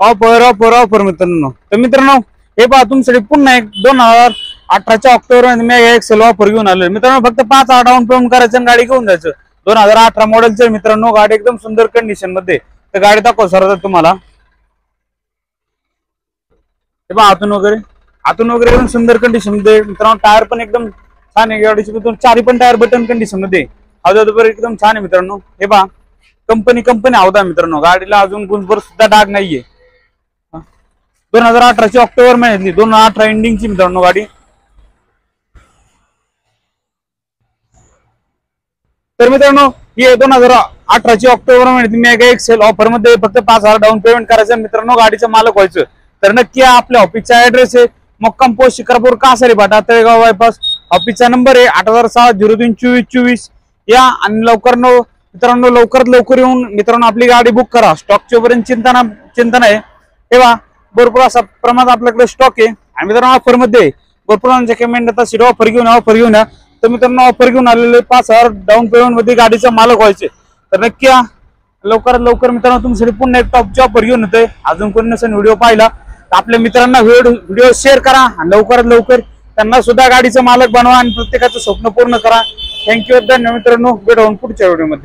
Offer offer offer मित्रांनो. तर मित्रांनो हे पहा तुमच्यासाठी पुन्हा एक 2018च्या ऑक्टोबर मध्ये मी एक सेल ऑफर घेऊन आलोय मित्रांनो. फक्त 5,000 डाऊन पेमेंट करायचं आणि गाडी घेऊन जायचं. 2018 मॉडेलचं मित्रांनो. गाडी एकदम सुंदर कंडिशन मध्ये. तर गाडी दाखव सर तुम्हाला. हे पहा आतून वगैरे एकदम सुंदर कंडिशन मध्ये मित्रांनो. टायर पण एकदम छान आहे गाडीचे. चारी पण टायर बटन कंडिशन मध्ये. हौदा एकदम छान आहे मित्रांनो. हे पहा कंपनी हौदा मित्रांनो. गाडीला अजून गुंजभर सुद्धा डाग नाहीये. 2018ची ऑक्टोबर महिन्यातली 2018 एंडिंगची मित्रांनो गाडी. तर मित्रांनो ही 2018ची ऑक्टोबर महिन्यात मेगा एक्सेल ऑफर मध्ये फक्त 5,000 डाऊन पेमेंट करायचं मित्रांनो. गाडीचं मालक व्हायचं. तर नक्की आपल्या ऑफिसचा ऍड्रेस आहे मुक्काम पोस्ट शिक्रापूर कासारी फाटा तळेगाव बायपास. ऑफिसचा नंबर आहे 8006-02-2424. या आणि मित्रांनो लवकरात लवकर येऊन मित्रांनो आपली गाडी बुक करा. स्टॉकच्या पर्यंत चिंता नाही. तेव्हा भरपूर असा प्रमाणात आपल्याकडे स्टॉक आहे. आणि मित्रांनो ऑफर मध्ये भरपूर कमेंट आता सीट ऑफर घेऊन या. तर मित्रांनो ऑफर घेऊन आलेले 5,000 डाऊन पेमेंट मध्ये गाडीचा मालक व्हायचे. तर नक्की लवकरात लवकर मित्रांनो तुमच्यासाठी पुन्हा एक टॉपची ऑफर घेऊन येतोय. अजून कोणी नसेल व्हिडिओ पाहिला तर आपल्या मित्रांना व्हिडिओ शेअर करा आणि लवकरात लवकर त्यांना सुद्धा गाडीचा मालक बनवा आणि प्रत्येकाचं स्वप्न पूर्ण करा. थँक्यू. धन्यवाद मित्रांनो. भेटू पुढच्या व्हिडिओ मध्ये.